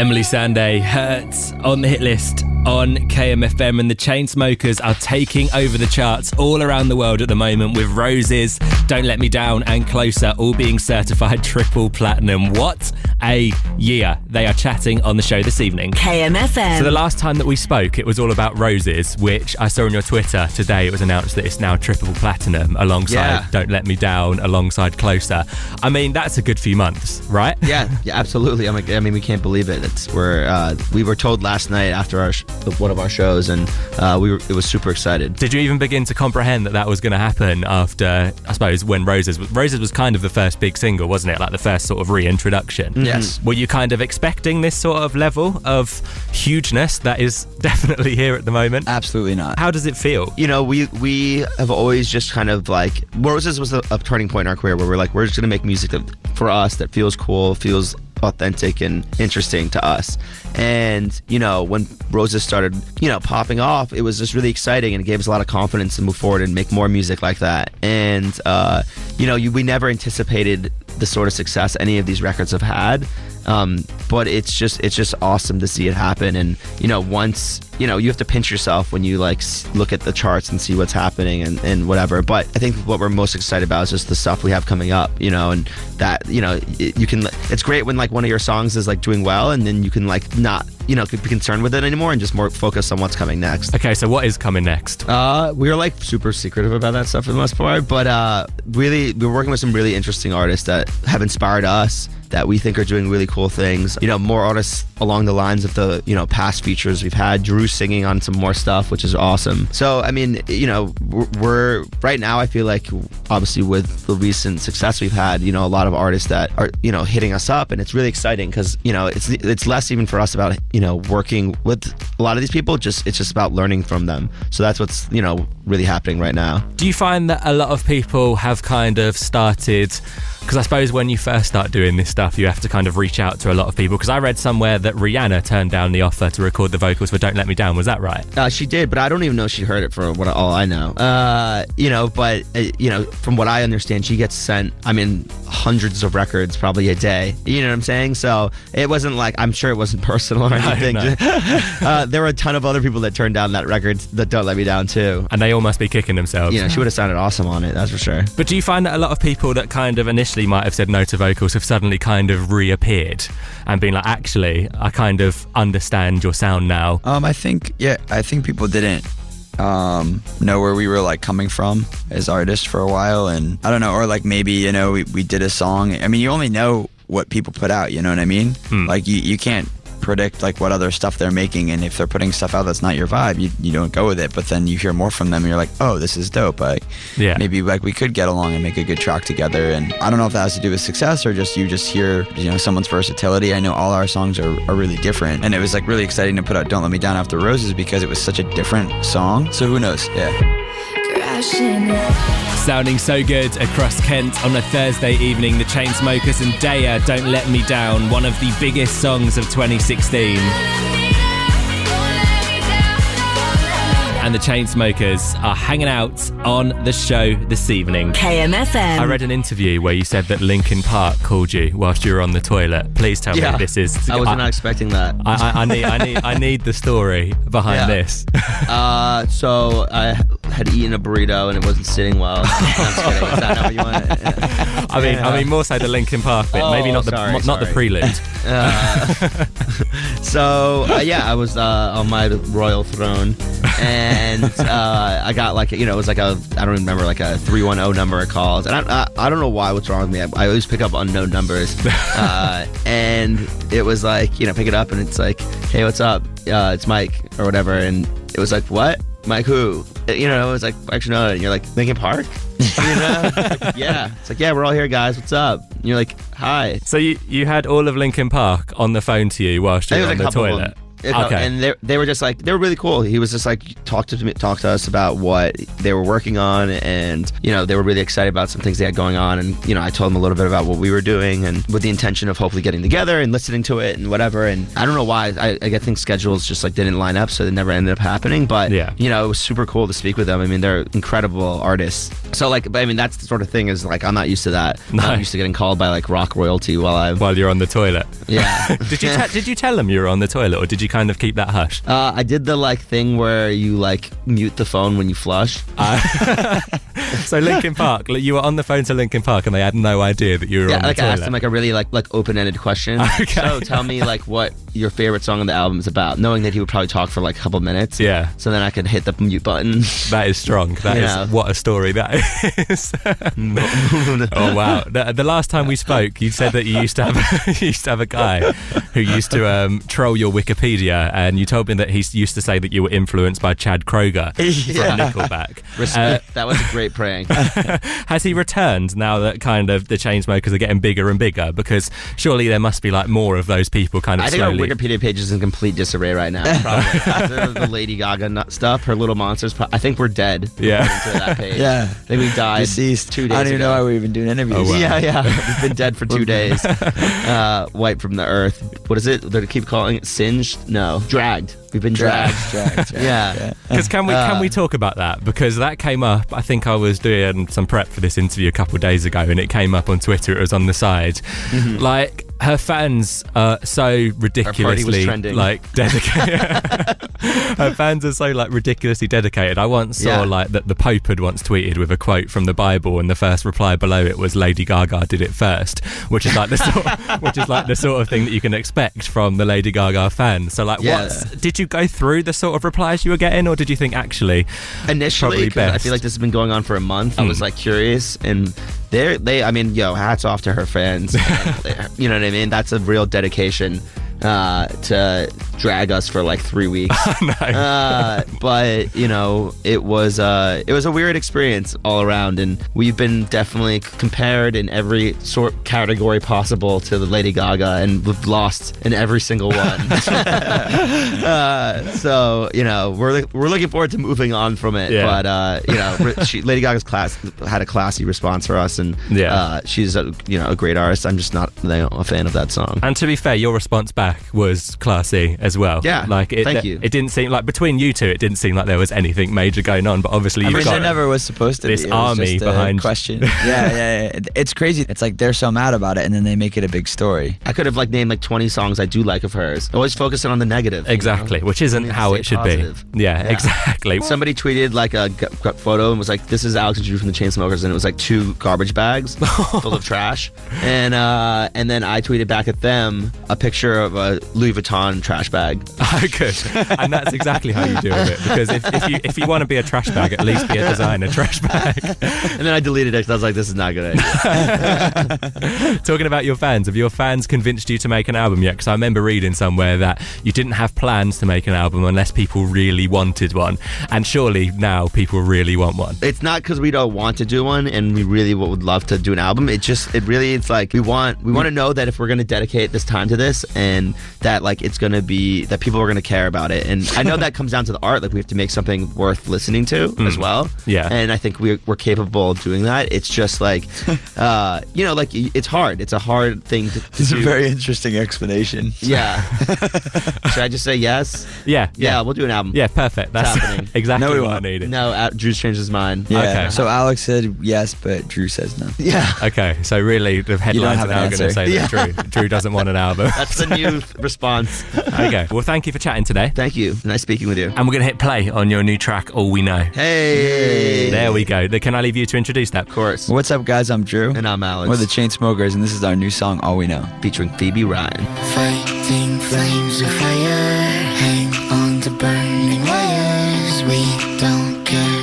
Emily Sandé, Hurts, on the hit list on KMFM, and the Chainsmokers are taking over the charts all around the world at the moment with Roses, Don't Let Me Down and Closer all being certified triple platinum. What a year. They are chatting on the show this evening. KMFM. So the last time that we spoke, it was all about Roses, which I saw on your Twitter today. It was announced that it's now triple platinum alongside Don't Let Me Down, alongside Closer. I mean, that's a good few months, right? Yeah, absolutely. I mean, we can't believe it. We were told last night after one of our shows, and it was super excited. Did you even begin to comprehend that was going to happen after, I suppose, when Roses was kind of the first big single, wasn't it? Like the first sort of reintroduction. Yes. Were you kind of expecting this sort of level of hugeness that is definitely here at the moment? Absolutely not. How does it feel? You know, we have always just kind of like, Roses was a turning point in our career where we're like, we're just going to make music for us that feels cool, feels authentic and interesting to us. And you know, when Roses started popping off, it was just really exciting, and it gave us a lot of confidence to move forward and make more music like that. And we never anticipated the sort of success any of these records have had, but it's just awesome to see it happen. And once you have to pinch yourself when you like look at the charts and see what's happening and whatever. But I think what we're most excited about is just the stuff we have coming up, and that it's great when like one of your songs is like doing well, and then you can like not be concerned with it anymore and just more focus on what's coming next. Okay, so what is coming next? We're like super secretive about that stuff for the most part, but really we're working with some really interesting artists that have inspired us, that we think are doing really cool things. More artists along the lines of the past features we've had. Drew singing on some more stuff, which is awesome. So I mean, we're right now, I feel like obviously with the recent success we've had, a lot of artists that are hitting us up, and it's really exciting because it's less even for us about working with a lot of these people. It's just about learning from them. So that's what's really happening right now. Do you find that a lot of people have kind of started, because I suppose when you first start doing this stuff, you have to kind of reach out to a lot of people, because I read somewhere that Rihanna turned down the offer to record the vocals for Don't Let Me Down. Was that right? She did, but I don't even know she heard it for all I know. From what I understand, she gets sent, hundreds of records probably a day. You know what I'm saying? So it wasn't like, I'm sure it wasn't personal or anything. No. There were a ton of other people that turned down that record that Don't Let Me Down too. And they all must be kicking themselves. She would have sounded awesome on it, that's for sure. But do you find that a lot of people that kind of initially might have said no to vocals have suddenly kind of reappeared and been like, actually, I kind of understand your sound now? I think people didn't know where we were like coming from as artists for a while, and I don't know, or like maybe we did a song. You only know what people put out, you know what I mean? Like you can't predict like what other stuff they're making, and if they're putting stuff out that's not your vibe, you don't go with it. But then you hear more from them and you're like, oh, this is dope. Maybe like we could get along and make a good track together. And I don't know if that has to do with success or just you just hear someone's versatility. I know all our songs are really different, and it was like really exciting to put out Don't Let Me Down after Roses because it was such a different song. So who knows? Sounding so good across Kent on a Thursday evening, the Chainsmokers and Daya, Don't Let Me Down, one of the biggest songs of 2016. And the Chainsmokers are hanging out on the show this evening. KMFM. I read an interview where you said that Linkin Park called you whilst you were on the toilet. Please tell me this is... I was not expecting that. I need the story behind this. So I had eaten a burrito and it wasn't sitting well. I'm just kidding. Is that not what you wanted? Yeah. I mean more so the Linkin Park bit, maybe not the prelude. I was on my royal throne, and I got like it was like I don't remember, like a 310 number of calls, and I don't know what's wrong with me. I always pick up unknown numbers, and it was like pick it up and it's like, hey, what's up? It's Mike or whatever, and it was like, what? Mike who? It was like, actually no, and you're like, Linkin Park? Like, yeah. It's like, yeah, we're all here, guys. What's up? And you're like, hi. So you had all of Linkin Park on the phone to you whilst you were on the toilet? Okay. And they were just like, they were really cool. He was just like, talk to us about what they were working on, and they were really excited about some things they had going on, and I told them a little bit about what we were doing, and with the intention of hopefully getting together and listening to it and whatever. And I don't know why, I think schedules just like didn't line up, so they never ended up happening. But it was super cool to speak with them. I mean, they're incredible artists. So like, but I mean, that's the sort of thing is like, I'm not used to that. No. I'm used to getting called by like rock royalty while you're on the toilet. Yeah. Did you tell them you were on the toilet, or did you kind of keep that hush? I did the like thing where you like mute the phone when you flush. So Linkin Park, like, you were on the phone to Linkin Park and they had no idea that you were on the like toilet. I asked them like a really like open-ended question. Okay. So tell me like what your favorite song on the album is about, knowing that he would probably talk for like a couple minutes. Yeah. So then I could hit the mute button. That is strong. That is what a story that is. Oh wow. The last time we spoke, you said that you used to have a guy who used to troll your Wikipedia, and you told me that he used to say that you were influenced by Chad Kroeger from Nickelback. Respect. That was a great prank. Has he returned now that kind of the Chainsmokers are getting bigger and bigger? Because surely there must be like more of those people kind of I think slowly. our Wikipedia page is in complete disarray right now. Probably after the Lady Gaga stuff, her Little Monsters. I think we're dead. Yeah. To that page. Yeah. I think we died. Deceased. 2 days I don't even ago. know why we're even doing interviews. Oh, wow. Yeah. We've been dead for 2 days. Wiped from the earth. What is it? They keep calling it singed? No. Dragged. We've been dragged. Yeah. Because can we talk about that? Because that came up. I think I was doing some prep for this interview a couple of days ago, and it came up on Twitter. It was on the side. Mm-hmm. Like, her fans are so ridiculously like dedicated. Her fans are so like ridiculously dedicated. I once saw like that the Pope had once tweeted with a quote from the Bible, and the first reply below it was Lady Gaga did it first, which is like the sort of thing that you can expect from the Lady Gaga fans. So like, did you go through the sort of replies you were getting, or did you think actually initially, best? I feel like this has been going on for a month. I was like curious, and I mean, hats off to her fans. You know what I mean? That's a real dedication to drag us for like 3 weeks. But it was a weird experience all around, and we've been definitely compared in every sort category possible to the Lady Gaga, and we've lost in every single one. So we're looking forward to moving on from it. But Lady Gaga's had a classy response for us, and she's a great artist. I'm just not a fan of that song. And to be fair, your response back was classy as well. Yeah, like thank you. It didn't seem like between you two, it didn't seem like there was anything major going on. But obviously, you've got there never was supposed to this be. It army was just behind. a question. Yeah. It's crazy. It's like they're so mad about it, and then they make it a big story. I could have like named like 20 songs I do like of hers. Always focusing on the negative. Exactly, which isn't how it should positive. be. Yeah, exactly. Somebody tweeted like a photo and was like, "This is Alex and Drew from the Chainsmokers," and it was like 2 garbage bags full of trash. And then I tweeted back at them a picture of a Louis Vuitton trash bag. Good. And that's exactly how you deal with it. Because if you want to be a trash bag, at least be a designer trash bag. And then I deleted it because I was like, this is not a good idea. Talking about your fans, have your fans convinced you to make an album yet? Because I remember reading somewhere that you didn't have plans to make an album unless people really wanted one. And surely now people really want one. It's not because we don't want to do one and we really would love to do an album. It's like we want to know that if we're going to dedicate this time to this, and that like it's going to be that people are going to care about it. And I know that comes down to the art. Like we have to make something worth listening to as well. Yeah. And I think we're capable of doing that. It's just like, like it's hard. It's a hard thing to It's do. a very interesting explanation. Yeah. Should I just say yes? Yeah. We'll do an album. Yeah, perfect. That's happening. exactly No, we what I won't. needed. No, Drew's changed his mind. Yeah. Okay. So Alex said yes, but Drew says no. Yeah. Okay, so really the headlines are have an now going to answer. say that Drew doesn't want an album. That's the new response. Okay, well thank you for chatting today. Thank you. Nice speaking with you. And we're going to hit play on your new track, All We Know. Hey. There we go. Can I leave you to introduce that? Of course. What's up, guys? I'm Drew. And I'm Alex. We're the Chainsmokers, and this is our new song, All We Know. Featuring Phoebe Ryan. Fighting flames of fire, hang on to burning wires. We don't care